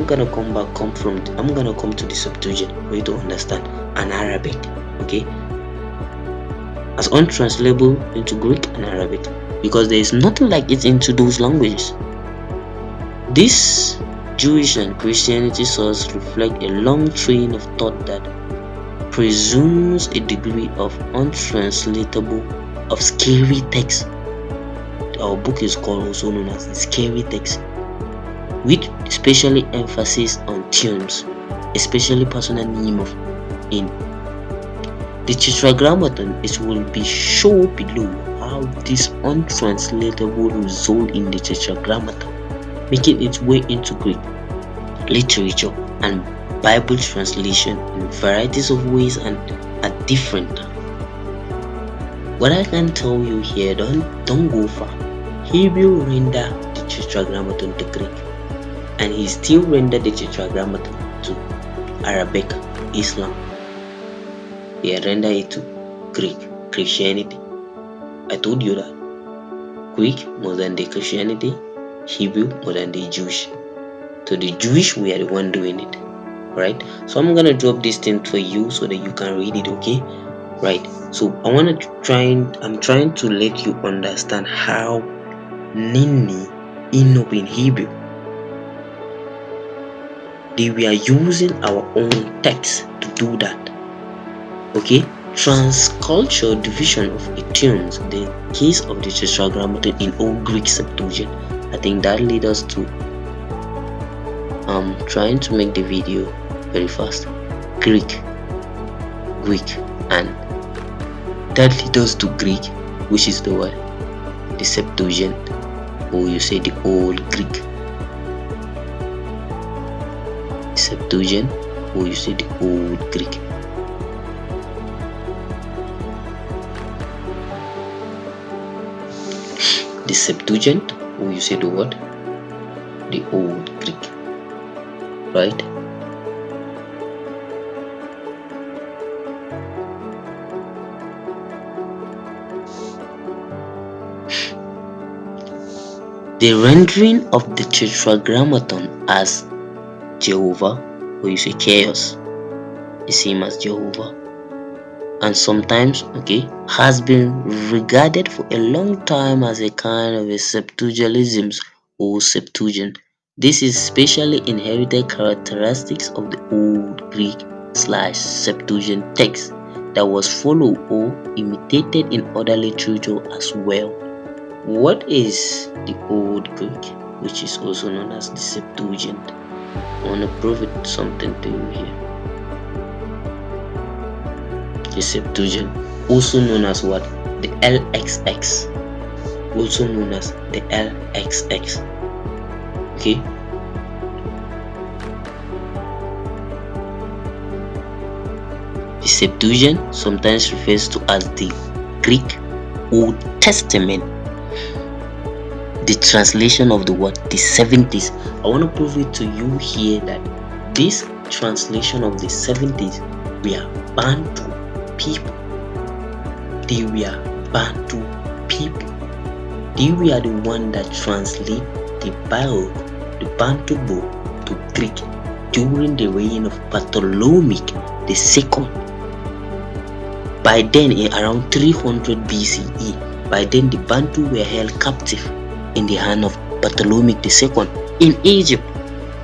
I'm gonna come to the Septuagint for you to understand, and Arabic, okay, as untranslatable into Greek and Arabic, because there is nothing like it into those languages. This Jewish and Christianity source reflect a long train of thought that presumes a degree of untranslatable, of scary text. Our book is called also known as the scary text, with especially emphasis on terms, especially personal name of in the Tetragrammaton. It will be shown below how this untranslatable result in the Tetragrammaton, making its way into Greek literature and Bible translation in varieties of ways and at different times. What I can tell you here, don't go far. Hebrew render the Tetragrammaton to Greek, and he still rendered the Tetragrammaton to Arabic, Islam. They render it to Greek, Christianity. I told you that. Greek more than the Christianity, Hebrew more than the Jewish. So the Jewish, we are the one doing it, right? So I'm gonna drop this thing for you so that you can read it, okay? Right. So I'm trying to let you understand how NINI end up in Hebrew. They were using our own text to do that. Okay? Transcultural division of idioms, the case of the Tetragrammaton in Old Greek Septuagint. I think that led us to trying to make the video very fast. Greek, and that leads us to Greek, which is the word, the Septuagint, or you say the Old Greek. Septuagint, or you say the Old Greek. The Septuagint, or you say the what? The Old Greek, right? The rendering of the Tetragrammaton as Jehovah, or you say chaos, the same as Jehovah, and sometimes, okay, has been regarded for a long time as a kind of a Septuagintism or Septuagint. This is specially inherited characteristics of the Old Greek/Septuagint text that was followed or imitated in other literature as well. What is the Old Greek, which is also known as the Septuagint? I want to prove it something to you here. The Septuagint, also known as what? The LXX, also known as the LXX. Okay. The Septuagint sometimes refers to as the Greek Old Testament, the translation of the word, the 70s. I want to prove it to you here that this translation of the 70s were Bantu people. They were Bantu people. They were the one that translate the Bible, the Bantu book, to Greek during the reign of Ptolemy II. By then, in around 300 BCE, by then the Bantu were held captive in the hand of Ptolemy II in Egypt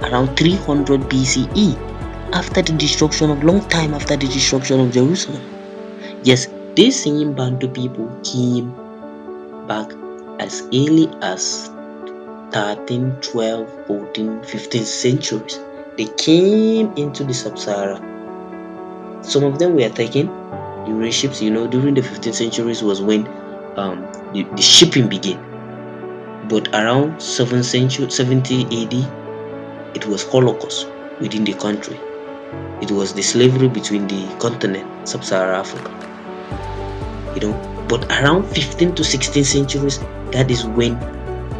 around 300 BCE, after the destruction of long time after the destruction of Jerusalem. Yes, these same Bantu people came back as early as 13, 12, 14, 15 centuries. They came into the Sub-Sahara. Some of them were taken during ships. During the 15th centuries was when the shipping began. But around 70 AD, it was Holocaust within the country. It was the slavery between the continent, Sub-Saharan Africa. But around 15th to 16th centuries, that is when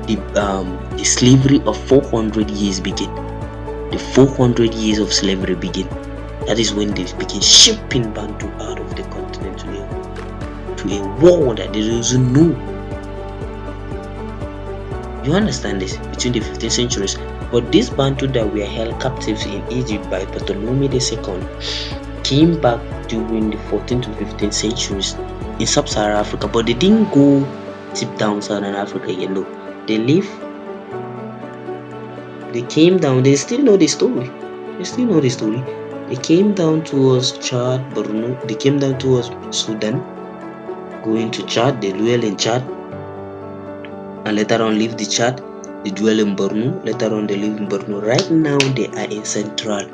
the slavery of 400 years began. The 400 years of slavery began. That is when they began shipping Bantu out of the continent to a world that they doesn't know. You understand this? Between the 15th centuries But these Bantu that were held captives in Egypt by Ptolemy II came back during the 14th to 15th centuries in sub-Saharan Africa, but they didn't go deep down Southern Africa, They live, they came down, they still know the story. They still know the story. They came down towards Chad, Borno, they came down towards Sudan, going to Chad, they dwell in Chad, and later on leave the Chad, they dwell in Borno, later on they live in Borno. Right now they are in central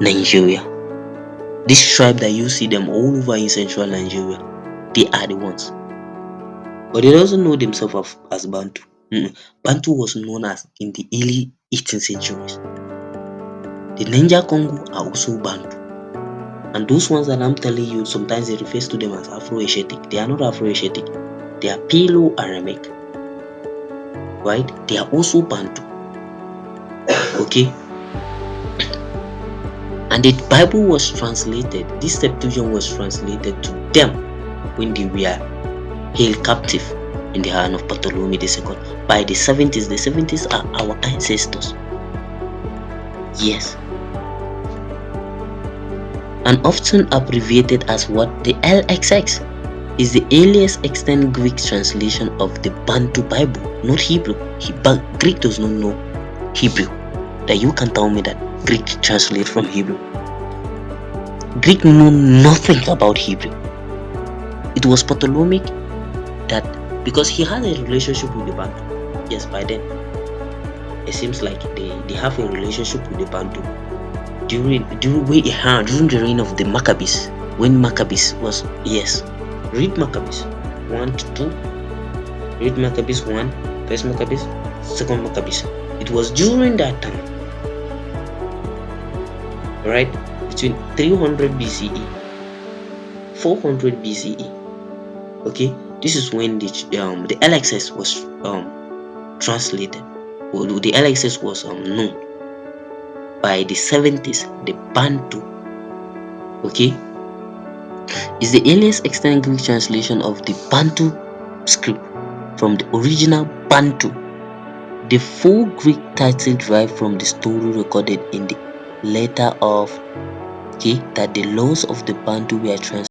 Nigeria. This tribe that you see them all over in central Nigeria, they are the ones. But they doesn't know themselves as Bantu. Bantu was known as in the early 18th centuries. The Niger Congo are also Bantu. And those ones that I'm telling you, sometimes they refer to them as Afro-Asiatic. They are not Afro-Asiatic. They are Paleo-Aramic. Right? They are also Bantu. Okay? And the Bible was translated, this Septuagint was translated to them when they were held captive in the hand of Ptolemy II by the 70s. The 70s are our ancestors. Yes. And often abbreviated as what? The LXX is the earliest extant Greek translation of the Bantu Bible, not Hebrew. Greek does not know Hebrew. That you can tell me that Greek translate from Hebrew. Greek know nothing about Hebrew. It was Ptolemy that, because he had a relationship with the Bantu. Yes, by then it seems like they have a relationship with the Bantu during the reign of the Maccabees, when Maccabees was, yes, read Maccabees 1 to 2, read Maccabees 1, first Maccabees, second Maccabees. It was during that time, right, between 300 BCE 400 BCE. Okay, this is when the LXS was translated, or the LXS was known. By the 70s, the Bantu, okay, is the earliest extant Greek translation of the Bantu script from the original Bantu. The full Greek title derived from the story recorded in the letter of, okay, that the laws of the Bantu were translated